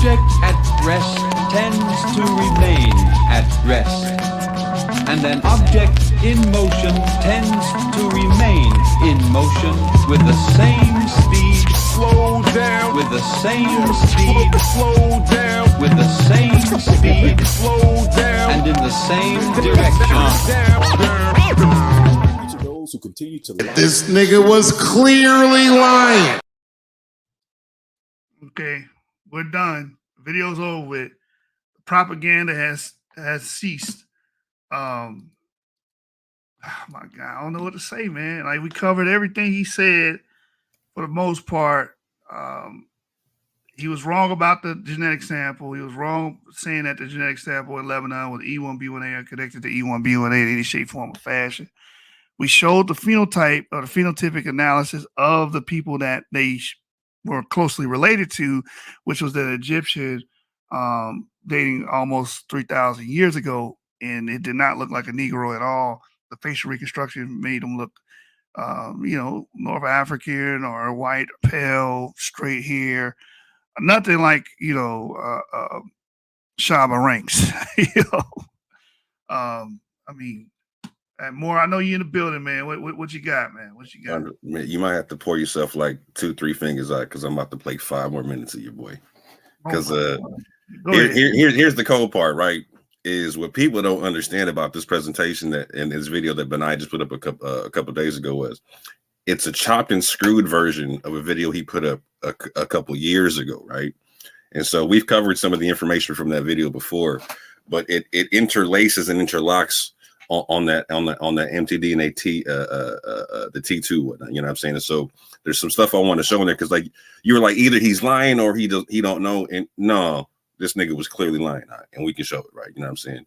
object at rest tends to remain at rest, and an object in motion tends to remain in motion with the same speed, Slow down. with the same speed, Slow down. with the same speed, Slow down. and in the same direction. To those who continue to lie. This nigga was clearly lying. Okay, we're done. Video's over with. Propaganda has ceased. Oh my God, I don't know what to say, man. Like, we covered everything he said for the most part. He was wrong about the genetic sample. He was wrong saying that the genetic sample in Lebanon with E1B1A are connected to E1B1A in any shape, form, or fashion. We showed the phenotype or the phenotypic analysis of the people that they were closely related to, which was the Egyptian dating almost 3,000 years ago, and it did not look like a Negro at all. The facial reconstruction made him look, North African or white, pale, straight hair, nothing like, Shaba Ranks. And more, I know you in the building, man. What you got, man? What you got? Man, you might have to pour yourself like 2-3 fingers out because I'm about to play 5 more minutes of your boy. Because here's the cold part, right? Is what people don't understand about this presentation that in this video that Benayah just put up a couple days ago was it's a chopped and screwed version of a video he put up a couple years ago, right? And so we've covered some of the information from that video before, but it interlaces and interlocks on that MTD and the T2 whatnot, you know what I'm saying? And so there's some stuff I want to show in there because like you were like either he's lying or he don't know, and no, this nigga was clearly lying, and we can show it, right? You know what I'm saying?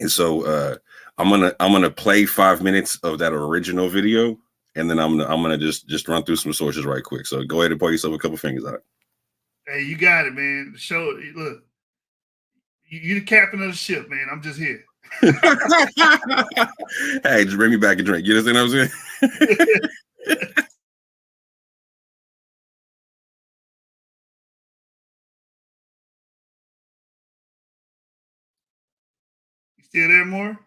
And so I'm gonna play 5 minutes of that original video, and then I'm gonna just run through some sources right quick. So go ahead and pour yourself a couple fingers out. Hey, you got it, man. Show it. Look, you the captain of the ship, man. I'm just here. Hey, just bring me back a drink. You understand what I'm saying? You still there, more?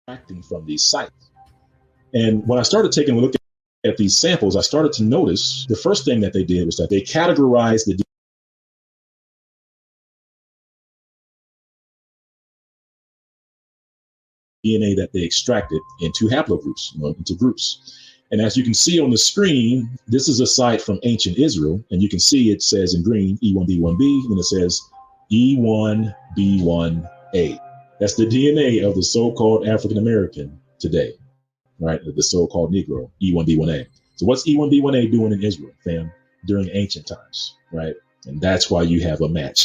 Acting from these sites. And when I started taking a look at these samples, I started to notice the first thing that they did was that they categorized the DNA that they extracted into haplogroups, into groups. And as you can see on the screen, this is a site from ancient Israel. And you can see it says in green, E1B1B, and it says E1B1A. That's the DNA of the so-called African-American today, right? The so-called Negro, E1B1A. So what's E1B1A doing in Israel, fam, during ancient times, right? And that's why you have a match.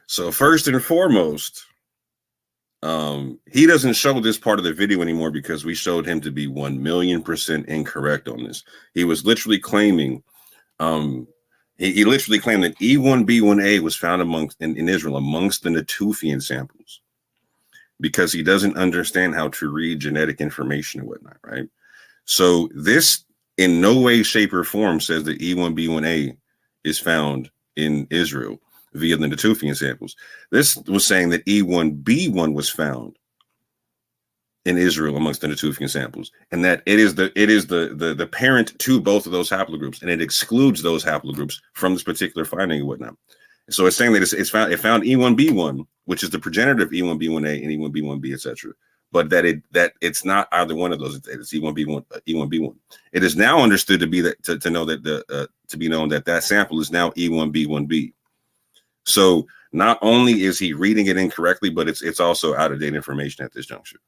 So first and foremost, he doesn't show this part of the video anymore because we showed him to be 1,000,000% incorrect on this. He was literally claiming, he literally claimed that E1B1A was found in Israel amongst the Natufian samples because he doesn't understand how to read genetic information and whatnot, right? So this in no way, shape, or form says that E1B1A is found in Israel via the Natufian samples. This was saying that E1B1 was found in Israel amongst the Natufian samples, and that it is the parent to both of those haplogroups, and it excludes those haplogroups from this particular finding and whatnot. So it's saying that it found E1B1, which is the progenitor of E1B1A and E1B1B, etc. But that it's not either one of those. It's E1B1. It is now understood to be that to know that to be known that sample is now E1B1B. So not only is he reading it incorrectly, but it's also out of date information at this juncture.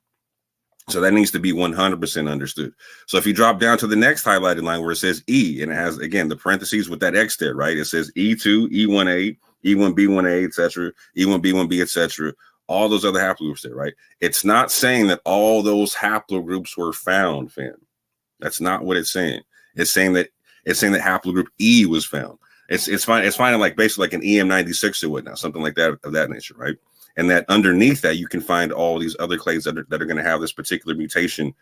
So that needs to be 100% understood. So if you drop down to the next highlighted line where it says E, and it has, again, the parentheses with that X there, right? It says E2, E1A, E1B1A, etc., E1B1B, etc., all those other haplogroups there, right? It's not saying that all those haplogroups were found, fam. That's not what it's saying. It's saying that haplogroup E was found. It's finding like basically like an EM96 or whatnot, something like that of that nature, right? And that underneath that you can find all these other clades that are going to have this particular mutation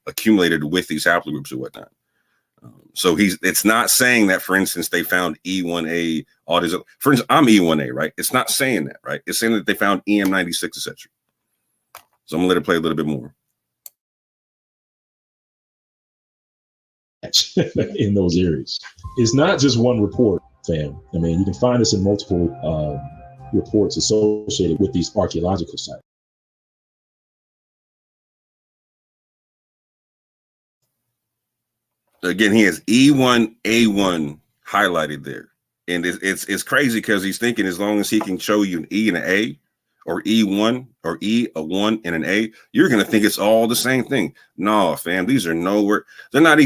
accumulated with these haplogroups or whatnot. So it's not saying that, for instance, they found E1A, all these. For instance, I'm E1A, right? It's not saying that, right? It's saying that they found EM96, etc. So I'm gonna let it play a little bit more. In those areas, it's not just one report, fam. I mean, you can find this in multiple reports associated with these archaeological sites. Again, he has E1A1 highlighted there, and it's crazy because he's thinking as long as he can show you an E and an A, or E1 or E, a 1 and an A, you're gonna think it's all the same thing. No, fam, these are nowhere. They're not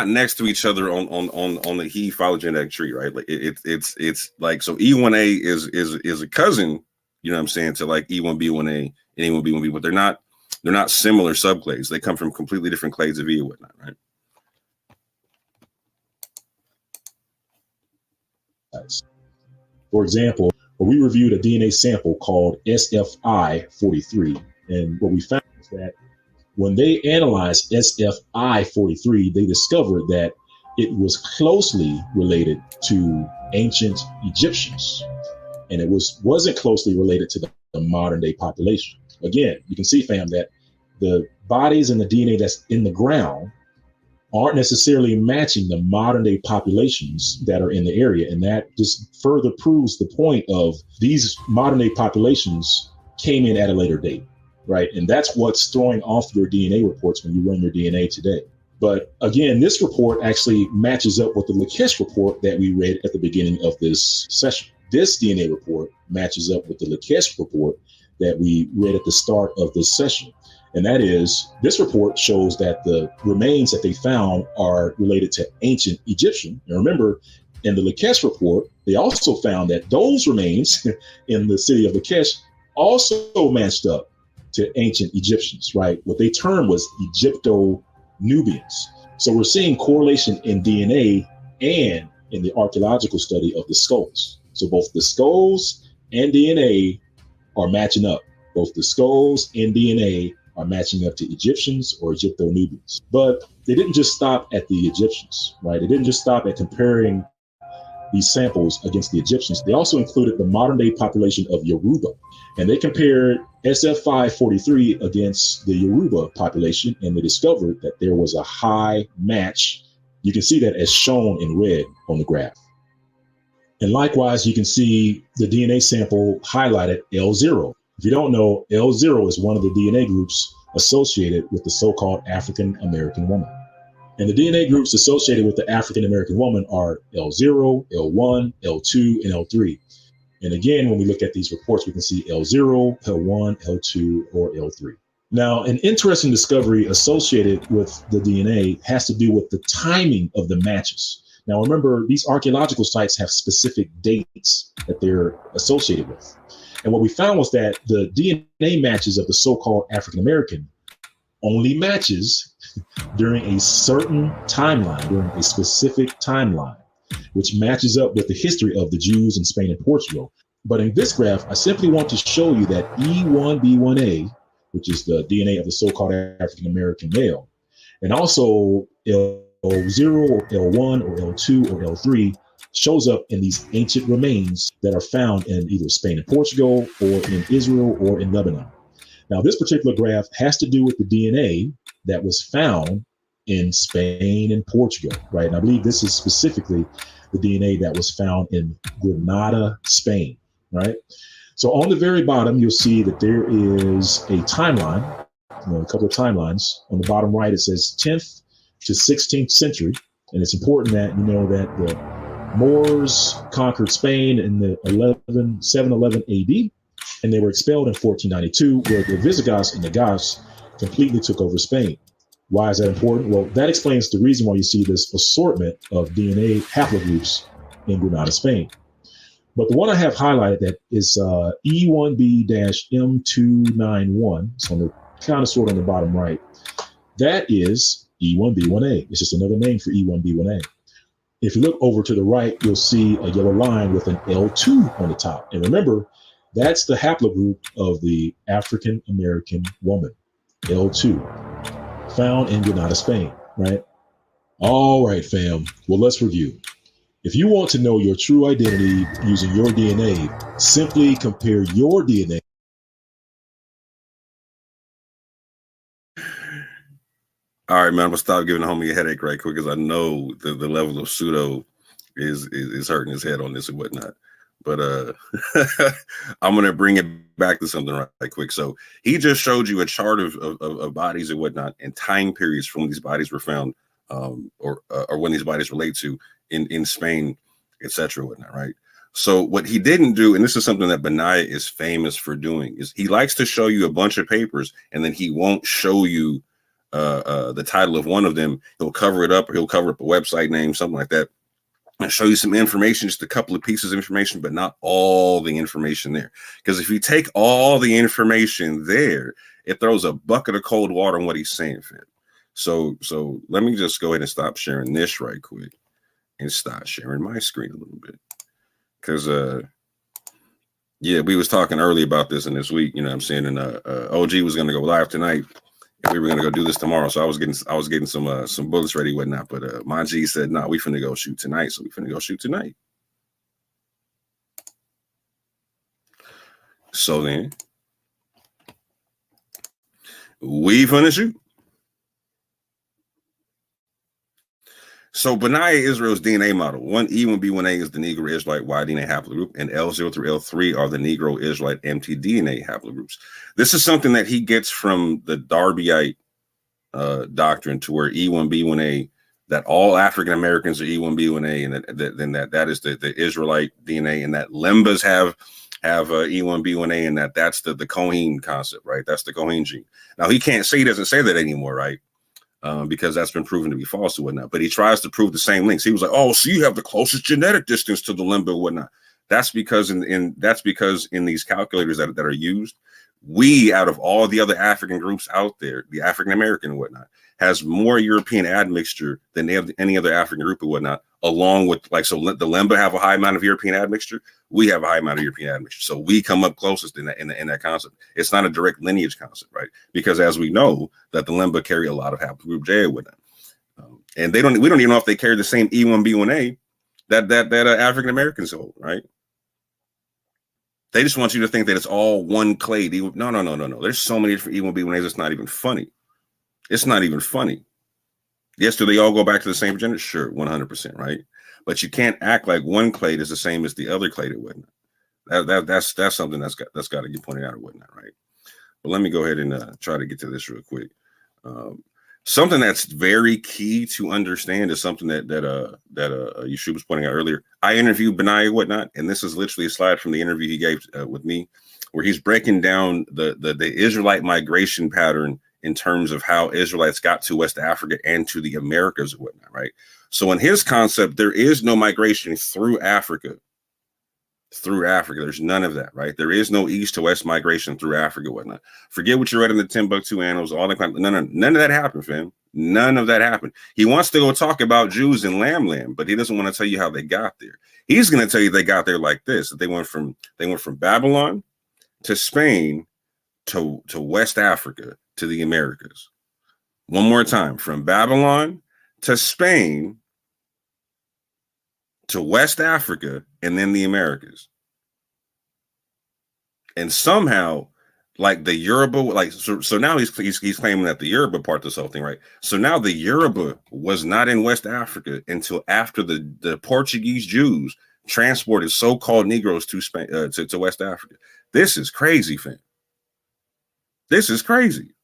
next to each other on the he phylogenetic tree, right? Like it's like, so E1A is a cousin, you know what I'm saying, to like E1B1A and E1B1B, but they're not similar subclades. They come from completely different clades of E and whatnot, right? Nice. For example, we reviewed a DNA sample called SFI43, and what we found is that when they analyzed SFI43, they discovered that it was closely related to ancient Egyptians, and it wasn't closely related to the modern day population. Again, you can see, fam, that the bodies and the DNA that's in the ground aren't necessarily matching the modern day populations that are in the area. And that just further proves the point of these modern day populations came in at a later date, right? And that's what's throwing off your DNA reports when you run your DNA today. But again, this report actually matches up with the Lakesh report that we read at the beginning of this session. This DNA report matches up with the Lakesh report that we read at the start of this session. And that is, this report shows that the remains that they found are related to ancient Egyptian. And remember, in the Lakesh report, they also found that those remains in the city of Lakesh also matched up to ancient Egyptians, right? What they termed was Egypto-Nubians. So we're seeing correlation in DNA and in the archaeological study of the skulls. So both the skulls and DNA are matching up. Both the skulls and DNA are matching up to Egyptians or Egypto-Nubians. But they didn't just stop at the Egyptians, right? They didn't just stop at comparing these samples against the Egyptians. They also included the modern day population of Yoruba. And they compared SF543 against the Yoruba population, and they discovered that there was a high match. You can see that as shown in red on the graph. And likewise, you can see the DNA sample highlighted L0. If you don't know, L0 is one of the DNA groups associated with the so-called African American woman. And the DNA groups associated with the African American woman are L0, L1, L2, and L3. And again, when we look at these reports, we can see L0, L1, L2, or L3. Now, an interesting discovery associated with the DNA has to do with the timing of the matches. Now, remember, these archaeological sites have specific dates that they're associated with. And what we found was that the DNA matches of the so-called African American only matches during a certain timeline, during a specific timeline, which matches up with the history of the Jews in Spain and Portugal. But in this graph, I simply want to show you that E1B1A, which is the DNA of the so-called African American male, and also L0 or L1 or L2 or L3 shows up in these ancient remains that are found in either Spain and Portugal or in Israel or in Lebanon. Now, this particular graph has to do with the DNA that was found in Spain and Portugal, right? And I believe this is specifically the DNA that was found in Granada, Spain, right? So on the very bottom, you'll see that there is a timeline, a couple of timelines. On the bottom right, it says 10th to 16th century. And it's important that you know that the Moors conquered Spain in the 711 AD, and they were expelled in 1492, where the Visigoths and the Goths completely took over Spain. Why is that important? Well, that explains the reason why you see this assortment of DNA haplogroups in Granada, Spain. But the one I have highlighted that is E1B-M291, it's on the kind of sort on the bottom right. That is E1B1A. It's just another name for E1B1A. If you look over to the right, you'll see a yellow line with an L2 on the top. And remember, that's the haplogroup of the African American woman, L2, found in Granada, Spain, right? All right, fam. Well, let's review. If you want to know your true identity using your DNA, simply compare your DNA. All right, man. I'm gonna stop giving the homie a headache right quick because I know the level of pseudo is hurting his head on this and whatnot. But I'm gonna bring it back to something right quick. So he just showed you a chart of bodies and whatnot and time periods from when these bodies were found, or when these bodies relate to in Spain, etc. whatnot, right? So what he didn't do, and this is something that Benayah is famous for doing, is he likes to show you a bunch of papers and then he won't show you the title of one of them. He'll cover it up, or he'll cover up a website name, something like that, and show you some information, just a couple of pieces of information, but not all the information there. Because if you take all the information there, it throws a bucket of cold water on what he's saying, fam. So let me just go ahead and stop sharing this right quick and start sharing my screen a little bit. Because yeah, we was talking early about this in this week, you know what I'm saying? And OG was gonna go live tonight. And we were gonna go do this tomorrow, so I was getting some bullets ready, whatnot. But my G said, "No, we finna go shoot tonight." So we finna go shoot tonight. So then we finna shoot. So Benayah Israel's DNA model. One E1B1A is the Negro Israelite Y DNA haplogroup, and L0 through L3 are the Negro Israelite mtDNA haplogroups. This is something that he gets from the Darbyite doctrine, to where E1B1A, that all African Americans are E1B1A, and that is the Israelite DNA, and that Lembas have E1B1A, and that's the Cohen concept, right? That's the Cohen gene. Now he doesn't say that anymore, right? Because that's been proven to be false and whatnot. But he tries to prove the same links. He was like, "Oh, so you have the closest genetic distance to the Lemba and whatnot." That's because in these calculators that are used, we, out of all the other African groups out there, the African American and whatnot, has more European admixture than they have any other African group and whatnot. Along with, like, so the Lemba have a high amount of European admixture. We have a high amount of European admixture. So we come up closest in that concept. It's not a direct lineage concept, right? Because as we know, that the Lemba carry a lot of haplogroup J with them, and we don't even know if they carry the same E1B1A that African Americans hold, right? They just want you to think that it's all one clade. No. There's so many different E1B1As. It's not even funny. It's not even funny. Yes, do they all go back to the same gender? Sure, 100%, right? But you can't act like one clade is the same as the other clade and whatnot. That's something that's got to get pointed out or whatnot, right? But let me go ahead and try to get to this real quick. Something that's very key to understand is something that Yeshua was pointing out earlier. I interviewed Benayah whatnot, and this is literally a slide from the interview he gave with me, where he's breaking down the Israelite migration pattern in terms of how Israelites got to West Africa and to the Americas and whatnot, right? So in his concept, there is no migration through Africa. There's none of that, right? There is no east to west migration through Africa, whatnot. Forget what you read in the Timbuktu annals, all that kind of, none of that happened, fam. None of that happened. He wants to go talk about Jews in Lamb, but he doesn't want to tell you how they got there. He's going to tell you they got there like this: that they went from Babylon to Spain to West Africa to the Americas. One more time: from Babylon to Spain to West Africa, and then the Americas. And somehow, like the Yoruba, like so now he's claiming that the Yoruba part of this whole thing, right? So now the Yoruba was not in West Africa until after the Portuguese Jews transported so-called Negroes to Spain, to West Africa. This is crazy, fam. This is crazy.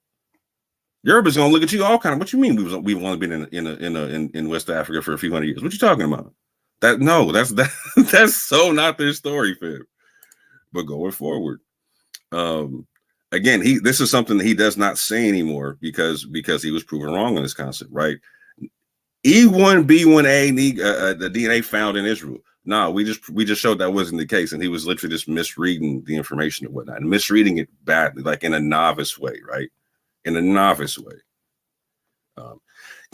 Yoruba's gonna look at you all kind of. What you mean we've only been in West Africa for a few hundred years? What you talking about? That's so not their story, fam. But going forward, again, this is something that he does not say anymore because he was proven wrong on this concept, right? E1B1A, the DNA found in Israel. No, we just showed that wasn't the case, and he was literally just misreading the information and whatnot, and misreading it badly, like in a novice way, right? In a novice way.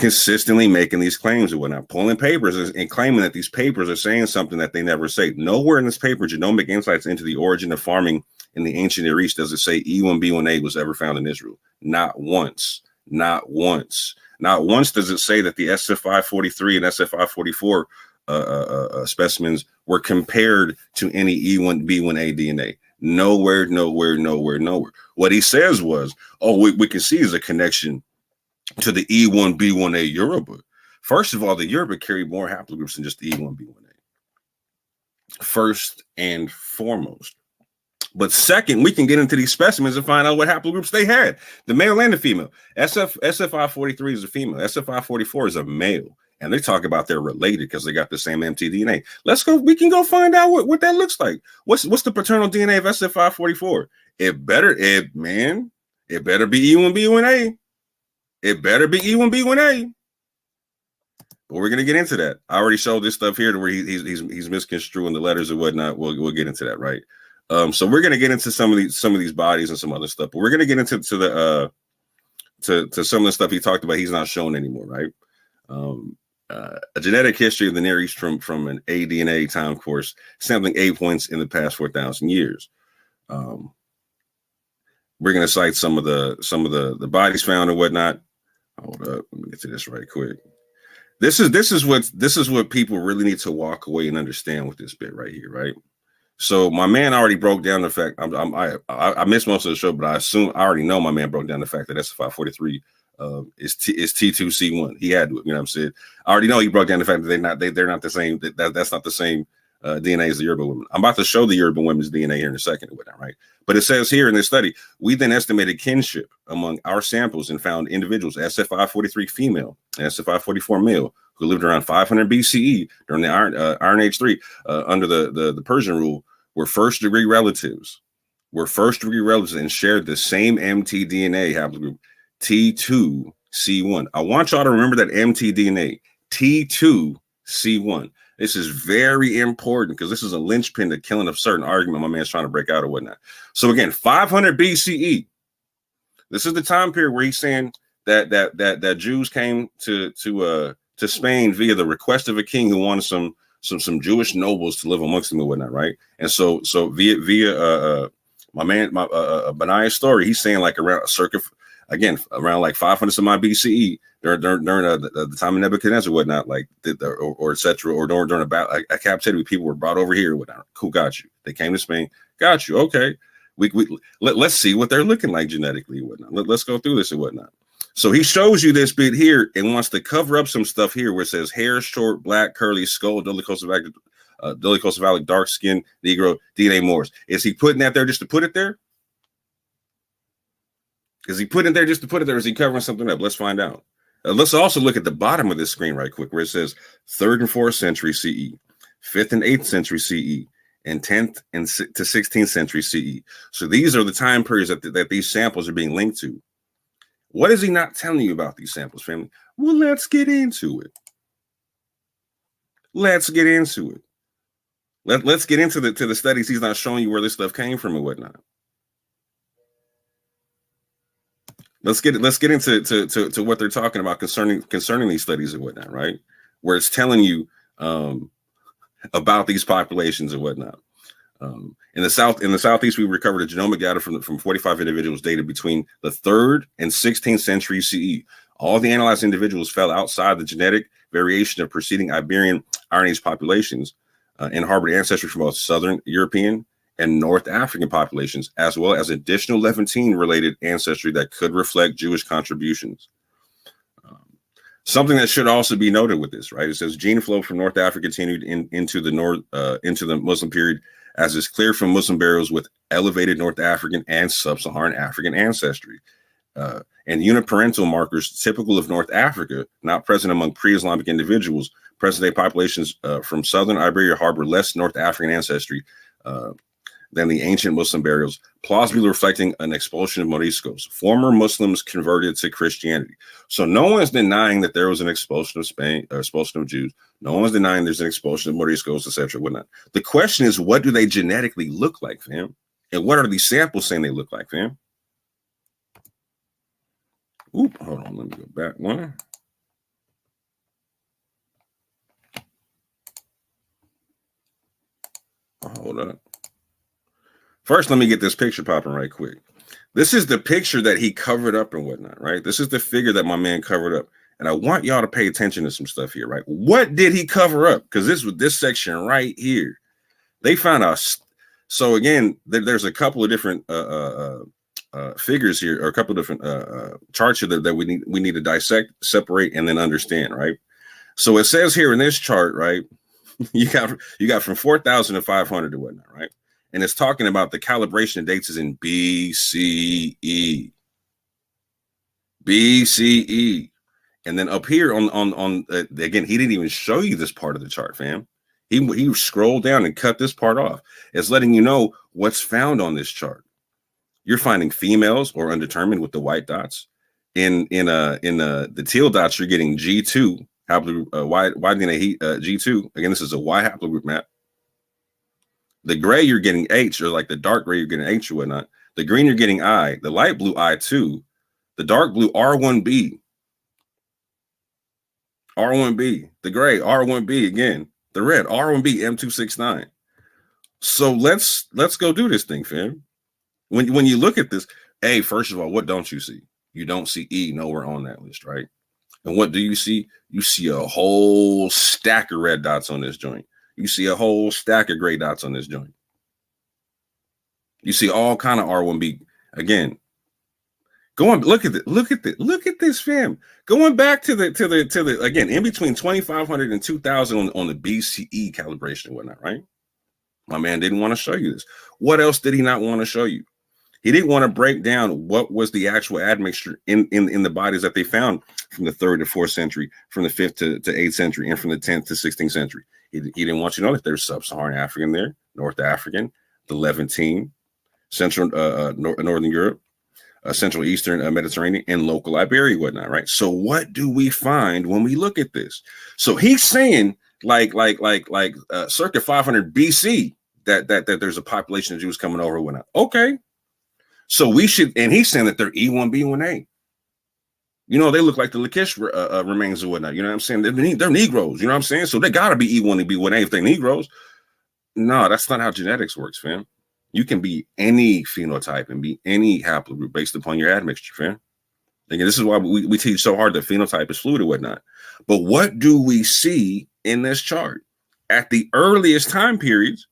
consistently making these claims and whatnot, pulling papers and claiming that these papers are saying something that they never say. Nowhere in this paper, Genomic Insights into the Origin of Farming in the Ancient Near East, does it say E1B1A was ever found in Israel. Not once. Not once. Not once does it say that the SF543 and SF544 specimens were compared to any E1B1A DNA. Nowhere, nowhere, nowhere, nowhere. What he says was, oh, we can see is a connection to the E1B1A Yoruba. First of all, the Yoruba carry more haplogroups than just the E1B1A. First and foremost. But second, we can get into these specimens and find out what haplogroups they had. The male and the female. SF543 is a female. SF544 is a male. And they talk about they're related because they got the same mtDNA. Let's go. We can go find out what that looks like. What's the paternal DNA of SF544? It better be E1B1A. It better be E1B1A. But we're gonna get into that. I already showed this stuff here to where he's misconstruing the letters and whatnot. We'll get into that, right? So we're gonna get into some of these bodies and some other stuff. But we're gonna get into to some of the stuff he talked about. He's not shown anymore, right? A genetic history of the Near East from an ADNA time course, sampling 8 points in the past 4,000 years. We're gonna cite some of the bodies found and whatnot. Hold up, let me get to this right quick. This is what people really need to walk away and understand with this bit right here, right? So my man already broke down the fact. I missed most of the show, but I already know my man broke down the fact that SF543 is T2C1. He had to, you know what I'm saying? I already know he broke down the fact that they're not the same. That's not the same DNA as the Yoruba women. I'm about to show the Yoruba women's DNA here in a second, right? But it says here in this study, we then estimated kinship among our samples and found individuals SF543 female and SF544 male who lived around 500 BCE during the Iron Age 3 under the Persian rule were first degree relatives. And shared the same mtDNA haplogroup T2C1. I want y'all to remember that mtDNA T2C1. This is very important because this is a linchpin to killing a certain argument my man's trying to break out or whatnot. So again, 500 BCE. This is the time period where he's saying that Jews came to Spain via the request of a king who wanted some Jewish nobles to live amongst them and whatnot, right? And so via Benayah's story, he's saying like around like 500 some odd BCE during the time of Nebuchadnezzar, whatnot, like or etc. Or during a captivity, people were brought over here, whatnot. Who got you? They came to Spain, got you. Okay, let's see what they're looking like genetically and whatnot. Let's go through this and whatnot. So he shows you this bit here and wants to cover up some stuff here where it says hair short, black, curly, skull, dolichocephalic, dark skin, Negro, DNA Moors. Is he putting that there just to put it there? Is he putting it there just to put it there? Or is he covering something up? Let's find out. Let's also look at the bottom of this screen right quick where it says 3rd and 4th century CE, 5th and 8th century CE, and 10th to 16th century CE. So these are the time periods that these samples are being linked to. What is he not telling you about these samples, family? Well, let's get into it. Let's get into the studies he's not showing you where this stuff came from and whatnot. Let's get into what they're talking about concerning these studies and whatnot, right? Where it's telling you about these populations and whatnot. In the southeast, we recovered a genomic data from 45 individuals dated between the 3rd and 16th century CE. All the analyzed individuals fell outside the genetic variation of preceding Iberian Iron Age populations and harbored ancestry from both Southern European and North African populations, as well as additional Levantine-related ancestry that could reflect Jewish contributions. Something that should also be noted with this, right? It says gene flow from North Africa continued into the Muslim period, as is clear from Muslim burials with elevated North African and Sub-Saharan African ancestry. And uniparental markers typical of North Africa, not present among pre-Islamic individuals. Present-day populations from Southern Iberia harbor less North African ancestry than the ancient Muslim burials, plausibly reflecting an expulsion of Moriscos, former Muslims converted to Christianity. So no one's denying that there was an expulsion of Spain, or expulsion of Jews. No one's denying there's an expulsion of Moriscos, etc., whatnot. The question is, what do they genetically look like, fam? And what are these samples saying they look like, fam? Oop, hold on, let me go back one. Hold up. First, let me get this picture popping right quick. This is the picture that he covered up and whatnot, right? This is the figure that my man covered up. And I want y'all to pay attention to some stuff here, right? What did he cover up? Because this was this section right here. They found us. So again, there's a couple of different figures here, or a couple of different charts here that we need to dissect, separate, and then understand, right? So it says here in this chart, right? you got from 4,000 to 500 and whatnot, right? And it's talking about the calibration dates is in BCE. BCE. And then up here on again, he didn't even show you this part of the chart, fam. He scrolled down and cut this part off. It's letting you know what's found on this chart. You're finding females or undetermined with the white dots. In the teal dots, you're getting G2 haplogroup, G2. Again, this is a Y haplogroup map. The gray, you're getting H, or like the dark gray, you're getting H or whatnot. The green, you're getting I. The light blue, I2. The dark blue, R1B. R1B. The gray, R1B again. The red, R1B, M269. So let's go do this thing, fam. When you look at this, A, first of all, what don't you see? You don't see E nowhere on that list, right? And what do you see? You see a whole stack of red dots on this joint. You see a whole stack of gray dots on this joint. You see all kind of R1B. Again, go on, look at this, fam. Going back to the again, in between 2,500 and 2,000 on the BCE calibration and whatnot, right? My man didn't want to show you this. What else did he not want to show you? He didn't want to break down what was the actual admixture in the bodies that they found from the 3rd to 4th century, from the 5th to 8th century, and from the 10th to 16th century. He didn't want you to know that there's sub-Saharan African there, North African, the Levantine, Central Northern Europe, Central Eastern Mediterranean, and local Iberia, whatnot, right? So what do we find when we look at this? So he's saying like circa 500 BC that there's a population of Jews coming over and whatnot. Okay. So we should, and he's saying that they're E1B1A. You know, they look like the Lakish remains or whatnot. You know what I'm saying? They're Negroes. You know what I'm saying? So they got to be E1B1A if they're Negroes. No, that's not how genetics works, fam. You can be any phenotype and be any haplogroup based upon your admixture, fam. Again, this is why we teach so hard that phenotype is fluid and whatnot. But what do we see in this chart? At the earliest time periods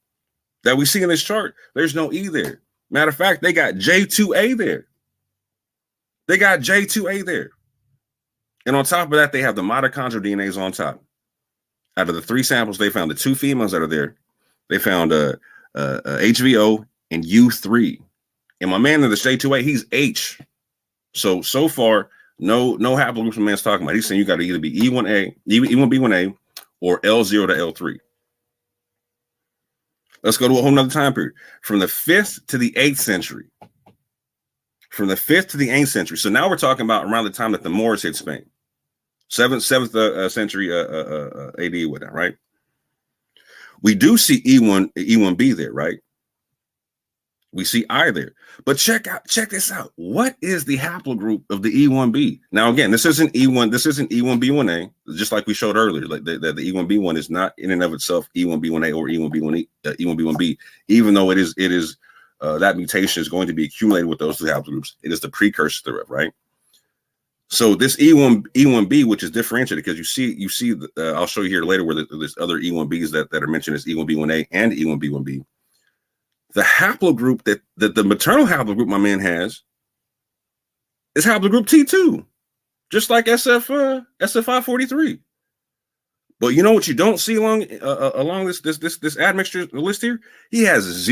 that we see in this chart, there's no E there. Matter of fact, they got J2A there. They got J2A there. And on top of that, they have the mitochondrial DNAs on top. Out of the 3 samples, they found the 2 females that are there. They found HVO and U3. And my man in the J2A, he's H. So far, no haplogroups my man's talking about. He's saying you got to either be E1A, E1B1A, or L0 to L3. Let's go to a whole nother time period. From the 5th to the 8th century. From the 5th to the 8th century. So now we're talking about around the time that the Moors hit Spain. 7th century AD with that, right? We do see E1B there, right? We see I there. But check this out. What is the haplogroup of the E1B? Now, again, this isn't E1B1A, just like we showed earlier, like the E1B1 is not in and of itself E1B1A or E1B1B, even though it is that mutation is going to be accumulated with those 2 haplogroups. It is the precursor thereof, right? So this E1B, which is differentiated, because you see, I'll show you here later where there's other E1Bs that are mentioned as E1B1A and E1B1B. The haplogroup that the maternal haplogroup my man has is haplogroup T2, just like SF543. But you know what you don't see along this admixture list here? He has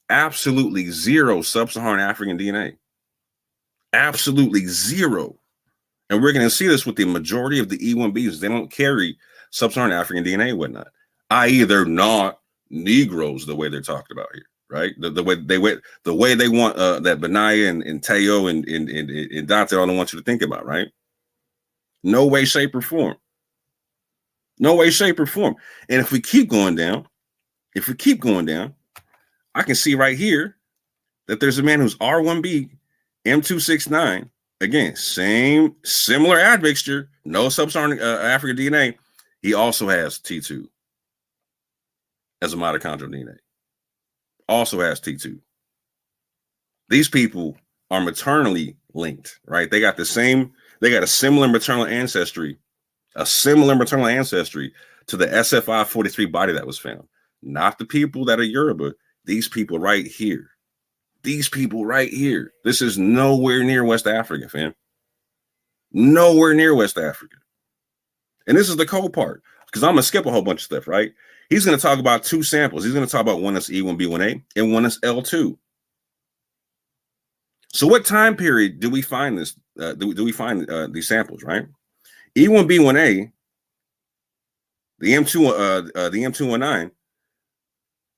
absolutely zero sub-Saharan African DNA. Absolutely zero. And we're going to see this with the majority of the E1Bs. They don't carry sub-Saharan African DNA and whatnot, i.e. they're not Negroes the way they're talked about here. Right, the way they want that Benayah and Teo and Dante all want you to think about, right? No way, shape, or form. No way, shape, or form. And if we keep going down, I can see right here that there's a man who's R1B, M269. Again, similar admixture, no sub-Saharan African DNA. He also has T2 as a mitochondrial DNA. also has T2. These people are maternally linked, right? They got a similar maternal ancestry, to the SFI 43 body that was found. Not the people that are Yoruba, these people right here. These people right here. This is nowhere near West Africa, fam. Nowhere near West Africa. And this is the cold part, because I'm going to skip a whole bunch of stuff, right? He's going to talk about two samples. He's going to talk about one that's E1B1A and one that's L2. So what time period do we find this? Do we find these samples, right? E1B1A, the M219,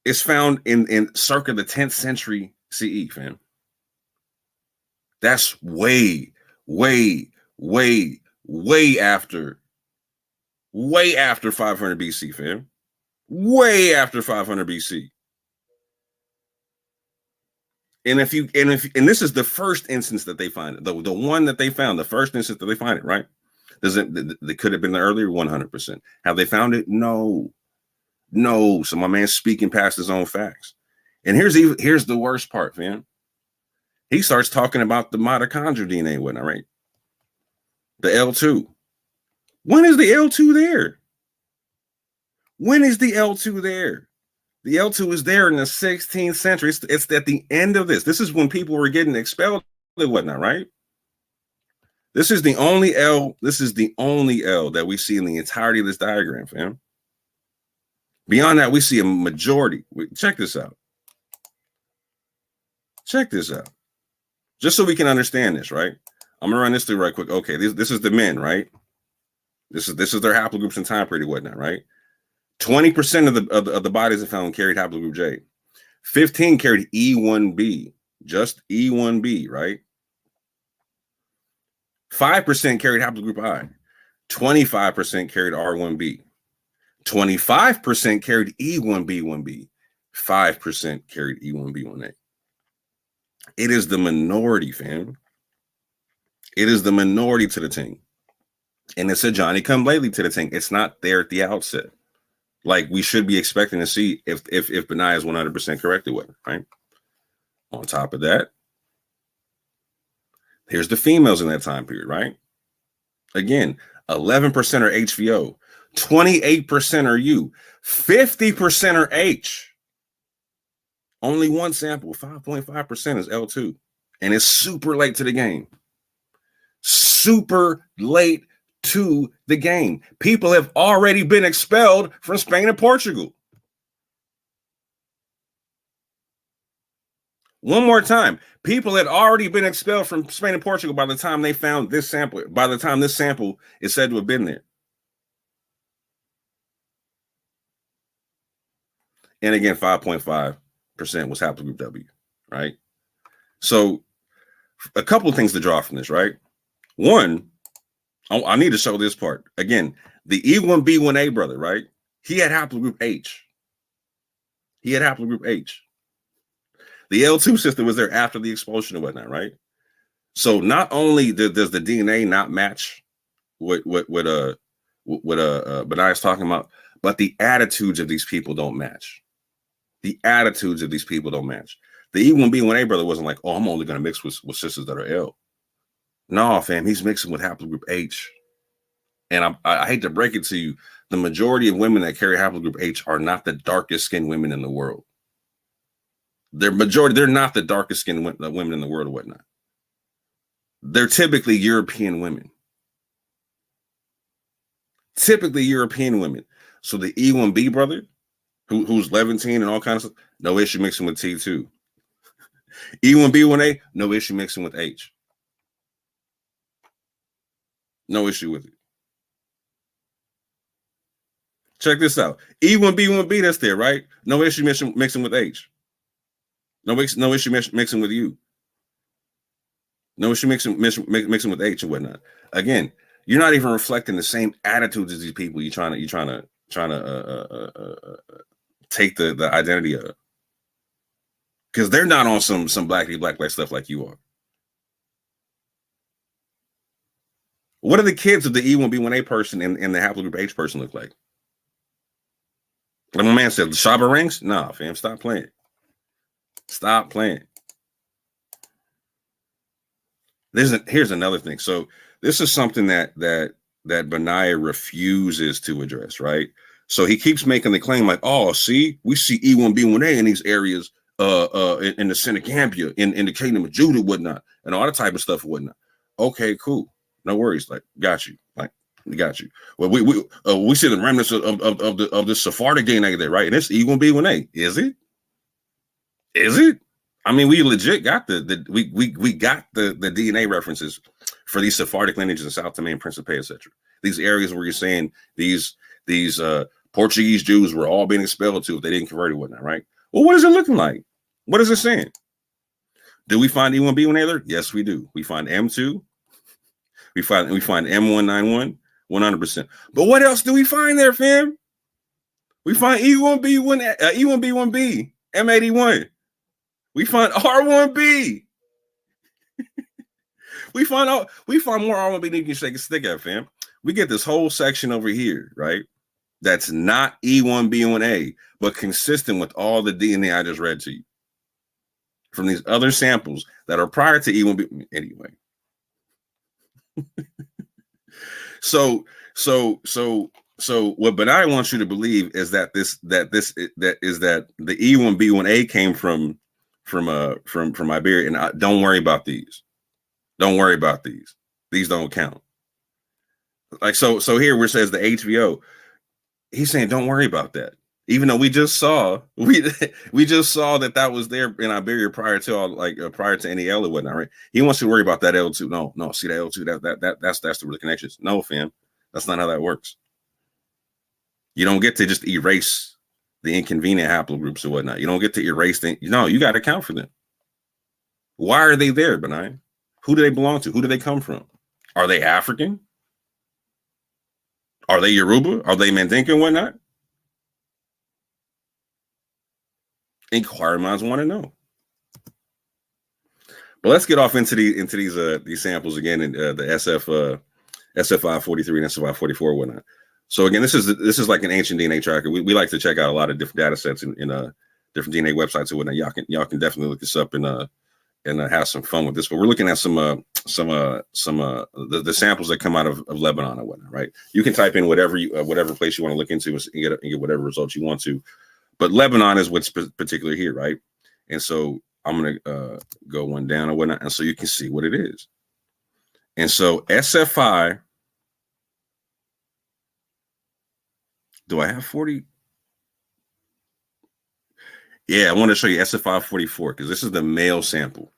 is found in circa the 10th century CE, fam. That's way after 500 BC, fam. Way after 500 BC. And this is the first instance that they find it, the one that they found, the first instance that they find it, right? It could have been the earlier 100%. Have they found it? No. So my man's speaking past his own facts. And here's the worst part, fam. He starts talking about the mitochondrial DNA and whatnot, right? The L2. When is the L2 there? When is the L2 there? The L2 is there in the 16th century. It's at the end of this. This is when people were getting expelled and whatnot, right? This is the only L. This is the only L that we see in the entirety of this diagram, fam. Beyond that, we see a majority. Check this out. Check this out. Just so we can understand this, right? I'm gonna run this through right quick. Okay, this is the men, right? This is their haplogroups and time period and whatnot, right? 20% of the bodies that found carried haplogroup J. 15 carried E1B, just E1B, right? 5% carried haplogroup I. 25% carried R1B. 25% carried E1B1B. 5% carried E1B1A. It is the minority, fam. It is the minority to the team. And it's a Johnny come lately to the team. It's not there at the outset. Like we should be expecting to see if Benayah is 100% corrected with it, right? On top of that, here's the females in that time period, right? Again, 11% are HVO, 28% are U, 50% are H. Only one sample, 5.5% is L2. And it's super late to the game. Super late to the game. People have already been expelled from Spain and Portugal. One more time. People had already been expelled from Spain and Portugal by the time they found this sample. By the time this sample is said to have been there. And again, 5.5% was haplogroup W, right? So a couple of things to draw from this, right? One, I need to show this part. Again, the E1B1A brother, right? He had haplogroup H. He had haplogroup H. The L2 sister was there after the expulsion and whatnot, right? So not only does the DNA not match what Benayah is talking about, but the attitudes of these people don't match. The attitudes of these people don't match. The E1B1A brother wasn't like, oh, I'm only going to mix with sisters that are L. No, fam, he's mixing with haplogroup H. And I hate to break it to you, the majority of women that carry haplogroup H are not the darkest skinned women in the world. They're not the darkest skinned women in the world or whatnot. They're typically European women. Typically European women. So the E1B brother, who's Levantine and all kinds of stuff, no issue mixing with T2. E1B1A, no issue mixing with H. No issue with it. Check this out. E1B1B, that's there, right? No issue mixing with H. No issue mixing with U. No issue mixing with H and whatnot. Again, you're not even reflecting the same attitudes as these people. You're trying to take the identity of, because they're not on some black stuff like you are. What do the kids of the E1B1A person and the haplogroup H person look like? Like my man said, Shabba rings? Nah, fam, stop playing. Stop playing. Here's another thing. So this is something that Benayah refuses to address, right? So he keeps making the claim like, oh, see, we see E1B1A in these areas, in the Senegambia, in the Kingdom of Judah, whatnot, and all that type of stuff, whatnot. Okay, cool, no worries. Like, got you. Like, got you. Well, we see the remnants of the Sephardic DNA there, right? And it's E1B1A. Is it? Is it? I mean, we legit got we got the DNA references for these Sephardic lineages in South Tome and Principe, etc. These areas where you're saying these Portuguese Jews were all being expelled to if they didn't convert and whatnot, right? Well, what is it looking like? What is it saying? Do we find E1B1A there? Yes, we do. We find M2. We find M191, 100%. But what else do we find there, fam? We find E1B1, E1B1B, M81. We find R1B. we find more R1B than you can shake a stick at, fam. We get this whole section over here, right? That's not E1B1A, but consistent with all the DNA I just read to you from these other samples that are prior to E1B. Anyway, so what Benayah wants you to believe is that the E1B1A came from Iberia, and don't worry about these. Don't worry about these. These don't count. Like so here where it says the HVO, he's saying don't worry about that. Even though we just saw that was there in Iberia prior to any L or whatnot, right? He wants you to worry about that L2. No, see that L2, that's the real connections. No, fam, that's not how that works. You don't get to just erase the inconvenient haplogroups or whatnot. You don't get to erase them. No, you got to account for them. Why are they there, Benayah? Who do they belong to? Who do they come from? Are they African? Are they Yoruba? Are they Mandinka and whatnot? Inquiring minds want to know. But let's get off into these samples again in the SF543 and SF544 and whatnot. So again, this is like an ancient DNA tracker. We like to check out a lot of different data sets in different DNA websites and whatnot. Y'all can definitely look this up and have some fun with this. But we're looking at the samples that come out of Lebanon and whatnot, right? You can type in whatever place you want to look into and get whatever results you want to. But Lebanon is what's particular here, right? And so I'm gonna go one down or whatnot, and so you can see what it is. And so SFI. Do I have 40? Yeah, I want to show you SF544 because this is the male sample.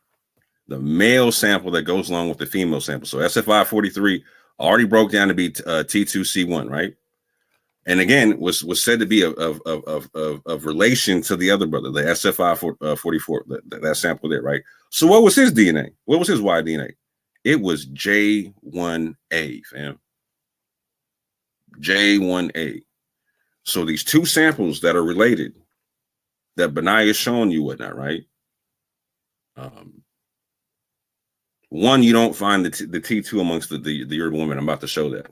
The male sample that goes along with the female sample. So SF543 already broke down to be T2C1, right? And again, was said to be of relation to the other brother, the SF544, that sample there, right? So what was his DNA? What was his Y DNA? It was J1A, fam. J1A. So these two samples that are related, that Benayah is showing you whatnot, right? One, you don't find the T2 amongst the Yoruba women. I'm about to show that.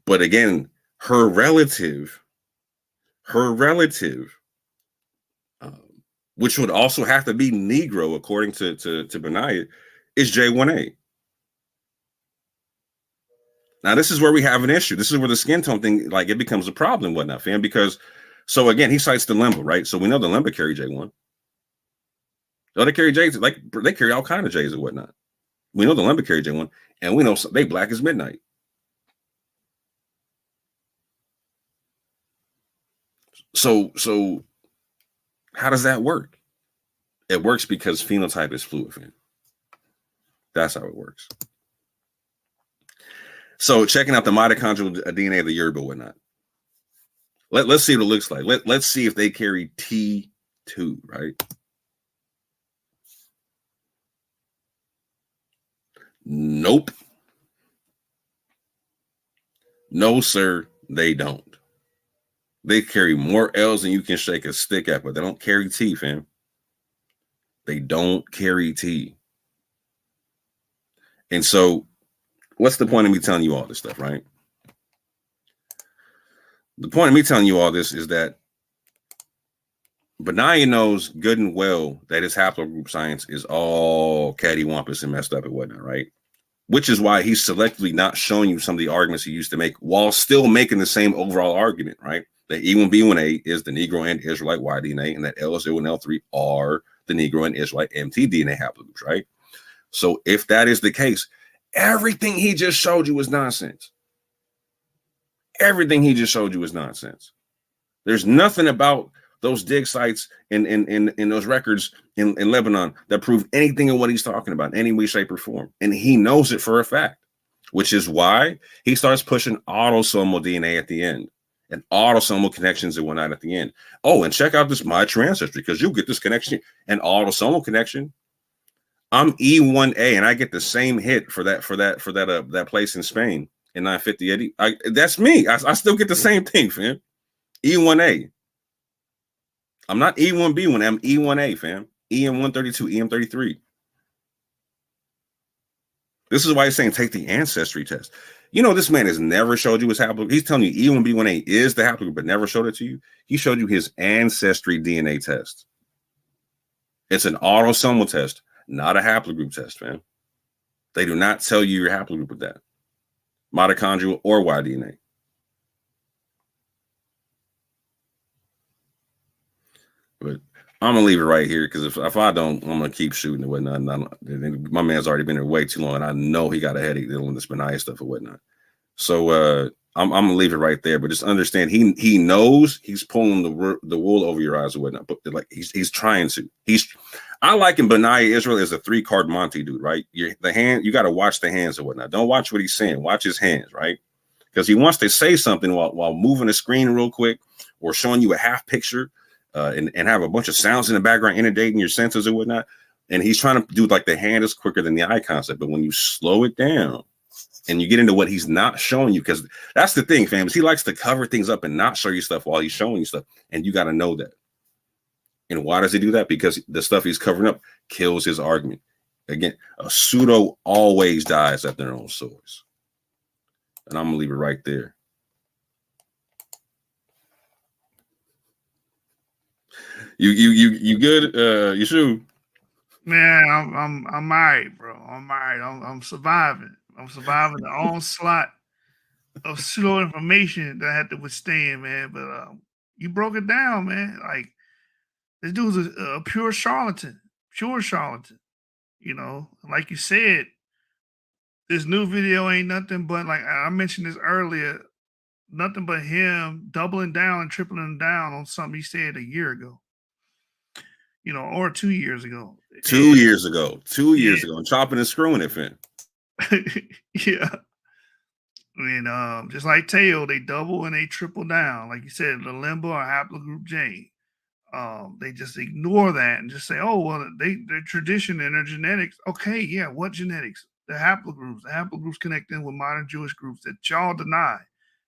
But again, her relative, which would also have to be Negro according to Benayah, is J1A. Now, this is where we have an issue. This is where the skin tone thing, like, it becomes a problem and whatnot, fam, because, so again, he cites the Lemba, right? So we know the Lemba carry J1. So they carry J's, like, they carry all kind of J's and whatnot. We know the Lemba carry J1, and we know they black as midnight. So how does that work? It works because phenotype is fluid, fam. That's how it works. So checking out the mitochondrial DNA of the Yoruba, whatnot. Let's see what it looks like. Let's see if they carry T2, right? Nope. No, sir, they don't. They carry more L's than you can shake a stick at, but they don't carry T, fam. They don't carry T. And so what's the point of me telling you all this stuff, right? The point of me telling you all this is that Benayah knows good and well that his haplogroup science is all cattywampus and messed up and whatnot, right? Which is why he's selectively not showing you some of the arguments he used to make while still making the same overall argument, right? That E1B1A is the Negro and Israelite Y DNA, and that L0 and L3 are the Negro and Israelite MT DNA haplogroups, right? So if that is the case, everything he just showed you is nonsense. Everything he just showed you is nonsense. There's nothing about those dig sites in those records in Lebanon that prove anything of what he's talking about in any way, shape, or form. And he knows it for a fact, which is why he starts pushing autosomal DNA at the end and autosomal connections and whatnot at the end. Oh, and check out this My True Ancestry, because you'll get this connection and autosomal connection. I'm E1A, and I get the same hit for that place in Spain in 950. That's me. I still get the same thing, fam. E1A. I'm not E1B1. I'm E1A, fam. EM132, EM33. This is why he's saying take the ancestry test. You know, this man has never showed you his haplogroup. He's telling you E1B1A is the haplogroup, but never showed it to you. He showed you his ancestry DNA test. It's an autosomal test, not a haplogroup test, fam. They do not tell you your haplogroup with that. Mitochondrial or Y DNA. But I'm gonna leave it right here, because if I don't, I'm gonna keep shooting and whatnot. My man's already been here way too long, and I know he got a headache dealing with this Benayah stuff and whatnot. So I'm gonna leave it right there. But just understand, he knows he's pulling the wool over your eyes and whatnot. But like he's trying to. I liken Benayah Israel as a 3-card Monty dude, right? You got to watch the hands and whatnot. Don't watch what he's saying. Watch his hands, right? Because he wants to say something while moving the screen real quick or showing you a half picture. And have a bunch of sounds in the background inundating your senses and whatnot. And he's trying to do like the hand is quicker than the eye concept. But when you slow it down and you get into what he's not showing you, because that's the thing, fam, is he likes to cover things up and not show you stuff while he's showing you stuff. And you got to know that. And why does he do that? Because the stuff he's covering up kills his argument. Again, a pseudo always dies at their own source. And I'm going to leave it right there. You good? You sure? Man, I'm all right, bro. I'm all right. I'm surviving. I'm surviving the onslaught of pseudo information that I had to withstand, man. But you broke it down, man. Like, this dude's a pure charlatan. You know, like you said, this new video ain't nothing but, like I mentioned this earlier, nothing but him doubling down and tripling down on something he said a year ago. You know, or 2 years ago. 2 years ago. 2 years ago. And chopping and screwing it, fam. Yeah. And just like Teo, they double and they triple down. Like you said, the limbo or haplogroup J. They just ignore that and just say, oh, well, their tradition and their genetics. Okay, yeah, what genetics? The haplogroups connecting with modern Jewish groups that y'all deny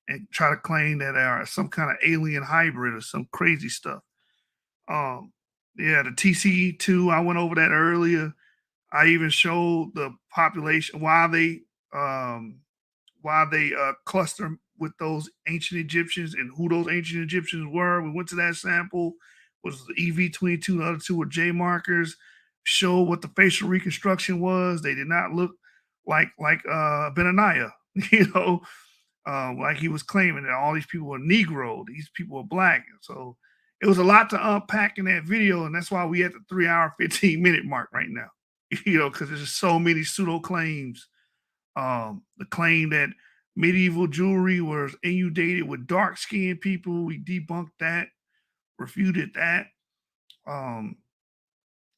and try to claim that they are some kind of alien hybrid or some crazy stuff. Yeah, the TCE2, I went over that earlier. I even showed the population why they cluster with those ancient Egyptians and who those ancient Egyptians were. We went to that sample, was the EV22, the other two were J markers, show what the facial reconstruction was. They did not look like Benayah, you know, like he was claiming that all these people were Negro, these people were black. So it was a lot to unpack in that video, and that's why we at the 3-hour, 15-minute mark right now. You know, because there's just so many pseudo claims. The claim that medieval jewelry was inundated with dark-skinned people, we debunked that, refuted that. The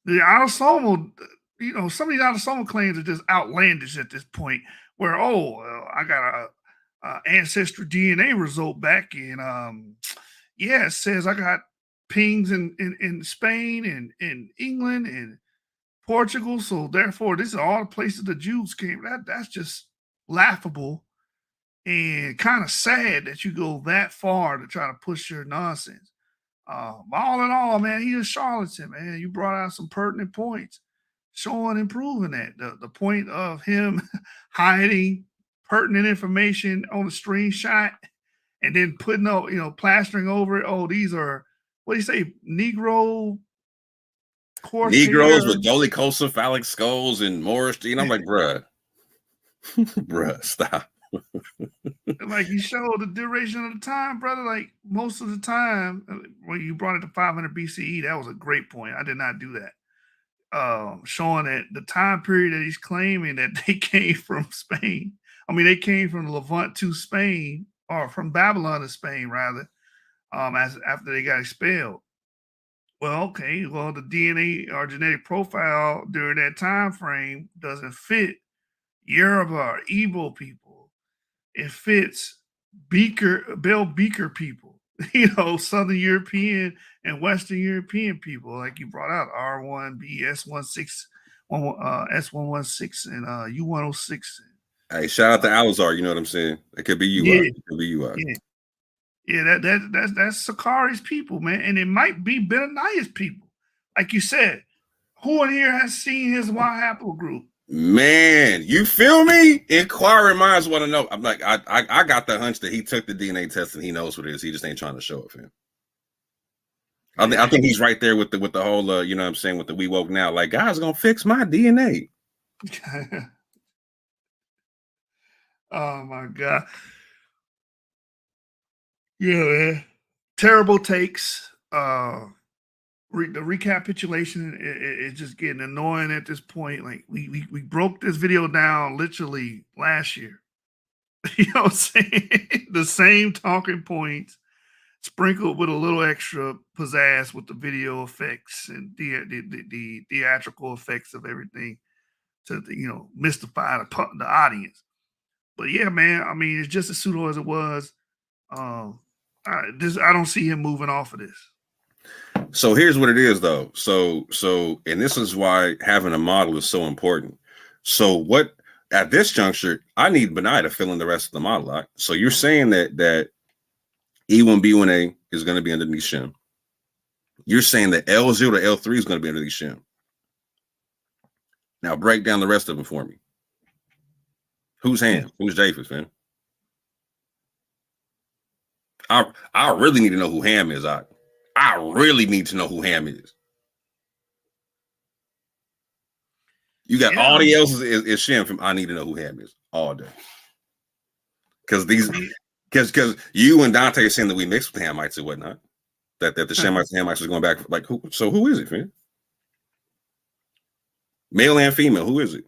autosomal, you know, some of these autosomal claims are just outlandish at this point. Where I got a ancestry DNA result back in yeah, it says I got pings in Spain and in England and Portugal. So therefore, this is all the places the Jews came. That's just laughable and kind of sad that you go that far to try to push your nonsense. All in all, man, he is charlatan, man. You brought out some pertinent points, showing and proving that. The point of him hiding pertinent information on a screenshot and then putting up, you know, plastering over it. Oh, these are what do you say? Negro Negroes Corsair. with dolichocephalic skulls and Moorish. You know, I'm like, bruh, bruh, stop. Like you showed the duration of the time, brother. Like most of the time, when you brought it to 500 BCE, that was a great point. I did not do that. Showing that the time period that he's claiming that they came from Spain. I mean, they came from Levant to Spain, or from Babylon to Spain, rather. As after they got expelled. Well, okay. Well, the DNA or genetic profile during that time frame doesn't fit Yoruba or Igbo people. It fits Bell Beaker people, Southern European and Western European people, like you brought out R1B, S16, S116, and U106. Hey, shout out to Alazar. You know what I'm saying? It could be you. Yeah, It could be you. yeah, yeah. That's Sakari's people, man, and it might be Benayah's people. Like you said, who in here has seen his Y haplogroup? Man, you feel me? Inquiring minds want to know. I'm like, I got the hunch that he took the DNA test and he knows what it is. He just ain't trying to show it, fam. I think he's right there with the whole, you know what I'm saying, with the we woke now. Like, God's gonna fix my DNA. Oh my God. Yeah, man. Terrible takes. The recapitulation is just getting annoying at this point. Like we broke this video down literally last year. You know what I'm saying? The same talking points sprinkled with a little extra pizzazz with the video effects and the theatrical effects of everything to mystify the audience. But yeah, man, I mean, it's just as pseudo as it was. I don't see him moving off of this. So here's what it is, though. So, and this is why having a model is so important. So, what at this juncture, I need Benayah to fill in the rest of the model. Right? So, you're saying that E1B1A is going to be underneath Shem. You're saying that L0 to L3 is going to be underneath Shem. Now, break down the rest of them for me. Who's Ham? Who's Japheth, man? I really need to know who Ham is. I really need to know who Ham is. You got all the else is Shem from I need to know who Ham is all day. Because you and Dante are saying that we mixed with Hamites and whatnot. That the Shemites and Hamites are going back. Like who? So who is it, man? Male and female, who is it?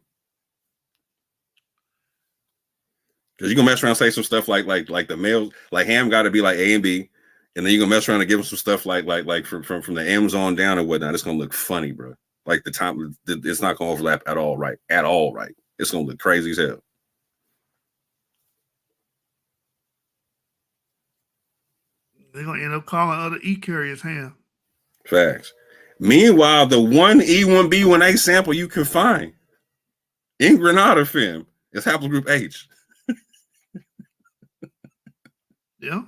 Because you're gonna mess around and say some stuff like the male, like Ham got to be like A and B. And then you're gonna mess around and give them some stuff like from the M's on down and whatnot. It's gonna look funny, bro. Like the time, it's not gonna overlap at all, right? At all, right? It's gonna look crazy as hell. They're gonna end up calling other E carriers Ham. Facts. Meanwhile, the one E1B1A sample you can find in Grenada, fam, is haplogroup H. Yeah.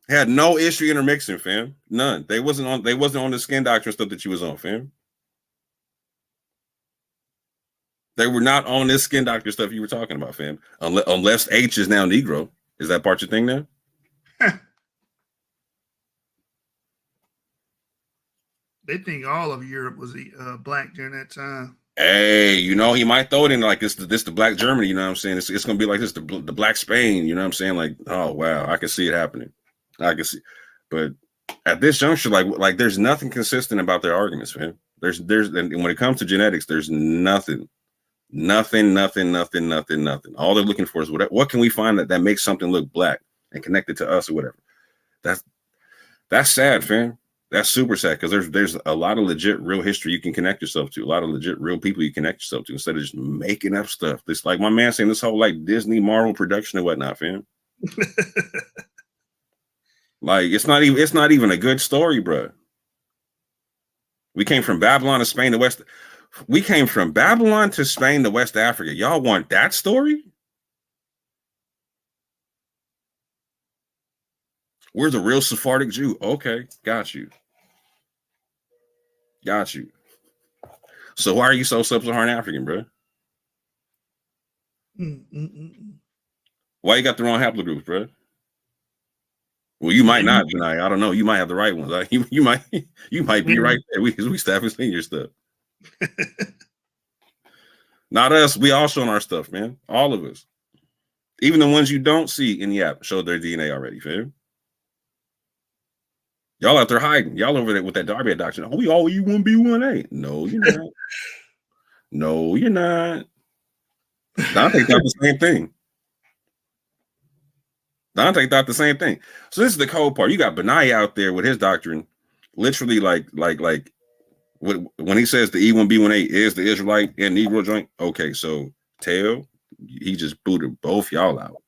Had no issue intermixing, fam. None. They wasn't on the skin doctrine stuff that you was on, fam. They were not on this skin doctor stuff you were talking about, fam. Unless H is now Negro. Is that part your thing now? They think all of Europe was black during that time. Hey, he might throw it in like this the black Germany, you know what I'm saying? It's gonna be like this, the black Spain, you know what I'm saying? Like, oh wow, I can see it happening. I can see, but at this juncture, like there's nothing consistent about their arguments, man. There's and when it comes to genetics, there's nothing. All they're looking for is what can we find that makes something look black and connected to us or whatever. That's sad, fam. That's super sad because there's a lot of legit real history you can connect yourself to, a lot of legit real people you connect yourself to instead of just making up stuff. This, like my man saying, this whole like Disney Marvel production and whatnot, fam. Like it's not even a good story, bro. We came from Babylon to Spain to West. We came from Babylon to Spain to West Africa. Y'all want that story? We're the real Sephardic Jew. Okay, got you. So why are you so sub-Saharan African, bro? Why you got the wrong haplogroups, bro? Well, you might not, Benayah. I don't know. You might have the right ones. You might be right there. We staff and senior stuff. Not us. We all showing our stuff, man. All of us. Even the ones you don't see in the app showed their DNA already, fam. Y'all out there hiding. Y'all over there with that Darby doctrine. Oh, we all E1B1A. No, you're not. No, you're not. Dante thought the same thing. Dante thought the same thing. So this is the cold part. You got Benayah out there with his doctrine, literally like when he says the E1B1A is the Israelite and Negro joint. Okay, so Tail, he just booted both y'all out.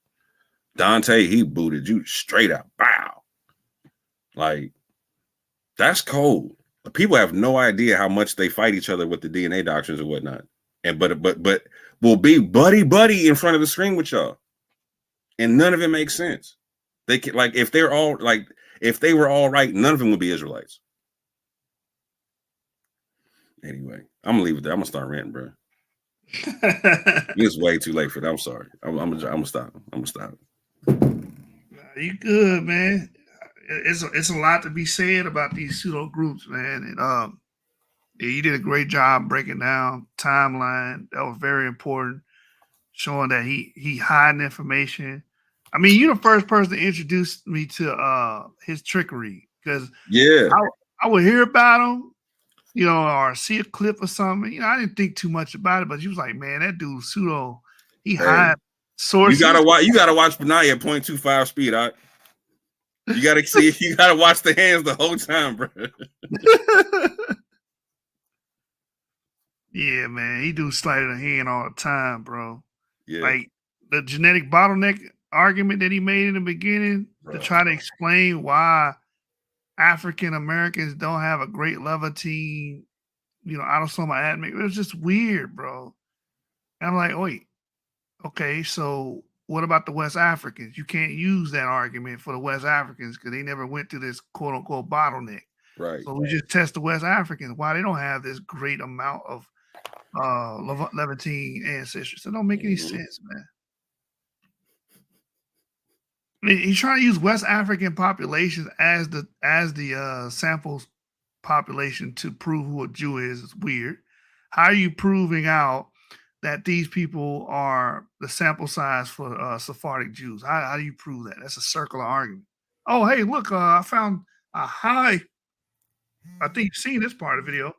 Dante, he booted you straight out. Wow. Like, that's cold. People have no idea how much they fight each other with the DNA doctrines and whatnot. And but will be buddy in front of the screen with y'all. And none of it makes sense. They can, like, if they were all right, none of them would be Israelites. Anyway, I'm gonna leave it there. I'm gonna start ranting, bro. It's way too late for that. I'm sorry. I'm gonna stop. I'm gonna stop. You good, man. It's a lot to be said about these pseudo groups, man. And yeah, you did a great job breaking down timeline. That was very important, showing that he hiding information. I mean, you're the first person to introduce me to his trickery, because yeah, I would hear about him, you know, or see a clip or something. You know, I didn't think too much about it, but you was like, man, that dude pseudo, he hide sources. You gotta watch Benayah at 0.25 speed. You gotta see. You gotta watch the hands the whole time, bro. Yeah, man, he do sleight of the hand all the time, bro. Yeah. Like the genetic bottleneck argument that he made in the beginning to try to explain why African Americans don't have a great levantine, you know, autosomal admixture. It was just weird, bro. And I'm like, wait, okay, so what about the West Africans? You can't use that argument for the West Africans because they never went through this quote unquote bottleneck. Right. So we just test the West Africans why they don't have this great amount of Levantine ancestors. That don't make any sense, man. I mean, he's trying to use West African populations as the samples population to prove who a Jew is. It's weird. How are you proving out that these people are the sample size for Sephardic Jews? How do you prove that? That's a circular argument. Oh, hey, look, I found a high. I think you've seen this part of the video.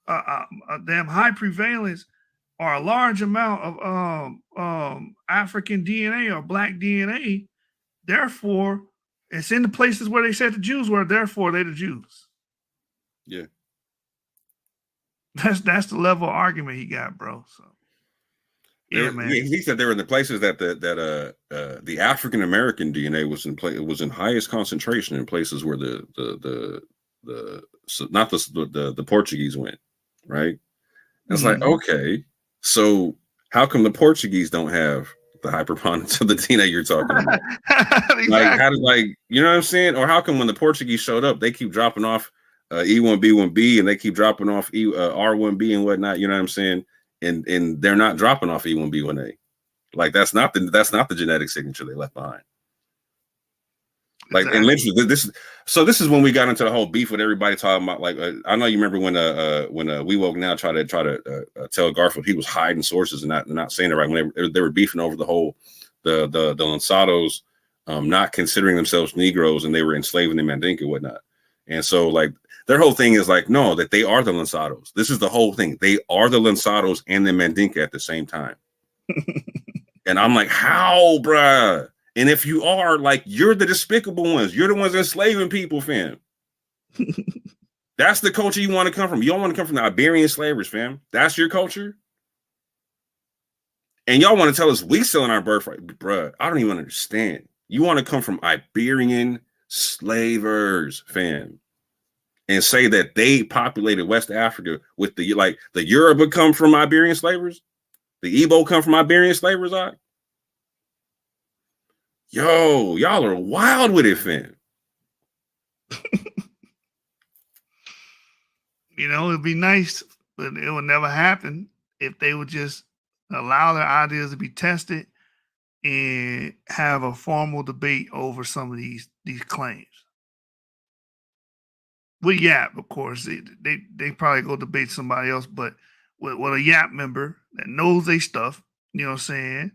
A damn high prevalence or a large amount of African DNA or Black DNA. Therefore, it's in the places where they said the Jews were. Therefore, they're the Jews. Yeah, that's the level of argument he got, bro. So, yeah, man. He said they were in the places that the African American DNA was in highest concentration in places where the Portuguese went. Right. It's like, okay, so how come the Portuguese don't have the high preponderance of the DNA you're talking about? Exactly. Like, how does, like, you know what I'm saying? Or how come when the Portuguese showed up, they keep dropping off E1B1B and they keep dropping off R1B and whatnot? You know what I'm saying? And they're not dropping off E1B1A. Like, that's not the genetic signature they left behind. Like, exactly. And literally, this is when we got into the whole beef with everybody talking about, like, I know you remember when We Woke Now tried to tell Garfield he was hiding sources and not saying it right, when they were beefing over the whole the Lanzados not considering themselves Negroes and they were enslaving the Mandinka and whatnot. And so, like, their whole thing is like, no, that they are the Lanzados. This is the whole thing. They are the Lanzados and the Mandinka at the same time. And I'm like, how, bruh? And if you are, like, you're the despicable ones. You're the ones enslaving people, fam. That's the culture you want to come from. You don't want to come from the Iberian slavers, fam. That's your culture. And y'all want to tell us we selling our birthright. Bruh, I don't even understand. You want to come from Iberian slavers, fam, and say that they populated West Africa with the Yoruba come from Iberian slavers? The Igbo come from Iberian slavers, Yo, y'all are wild with it, fam. You know, it'd be nice, but it would never happen if they would just allow their ideas to be tested and have a formal debate over some of these these claims. With Yap, of course, they probably go debate somebody else, but with a Yap member that knows they stuff, you know what I'm saying,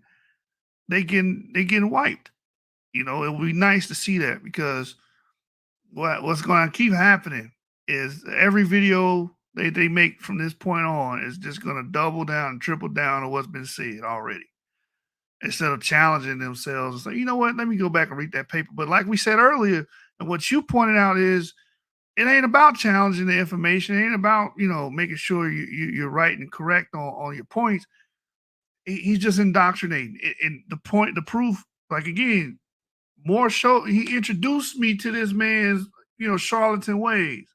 they getting wiped. You know, it would be nice to see that, because what's going to keep happening is every video they make from this point on is just going to double down and triple down on what's been said already, instead of challenging themselves and say, you know what, let me go back and read that paper. But like we said earlier, and what you pointed out is, it ain't about challenging the information. It ain't about, you know, making sure you're right and correct on your points. He's just indoctrinating. And the proof, like, again, he introduced me to this man's, you know, charlatan ways.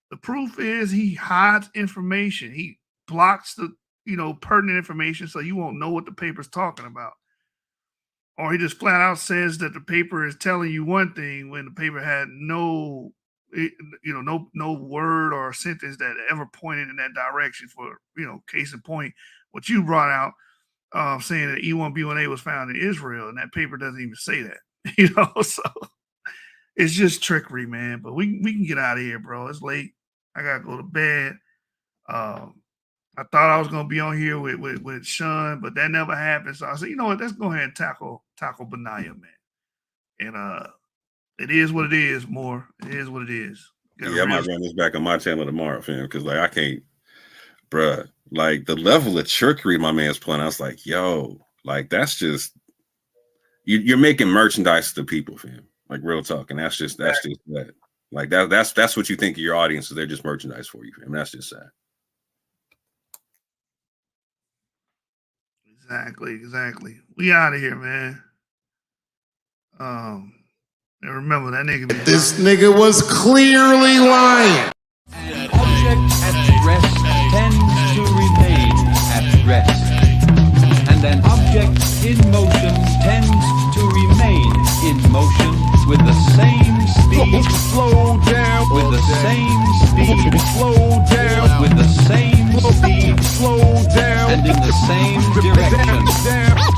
The proof is he hides information. He blocks the, you know, pertinent information so you won't know what the paper's talking about. Or he just flat out says that the paper is telling you one thing when the paper had no word or sentence that ever pointed in that direction. For, you know, case in point, what you brought out, saying that E1B1A was found in Israel, and that paper doesn't even say that. You know, so it's just trickery, man. But we can get out of here, bro. It's late. I gotta go to bed. I thought I was gonna be on here with Sean, but that never happened. So I said, you know what? Let's go ahead and tackle Benayah, man. And it is what it is, more. It is what it is. Yeah, I might run this back on my channel tomorrow, fam, because, like, I can't, bruh. Like, the level of trickery my man's playing, I was like, yo, like, that's just, you're making merchandise to people, fam. Like, real talk. And that's just that. Like, that's what you think of your audience, so they're just merchandise for you, fam. That's just sad. Exactly. We out of here, man. And remember, that nigga. This nigga was clearly lying. An object at rest tends to remain at rest. And an object in motion tends to remain in motion with the same speed. Slow down. With the same speed. Slow down. With the same speed. Slow down. And in the same direction. Damn.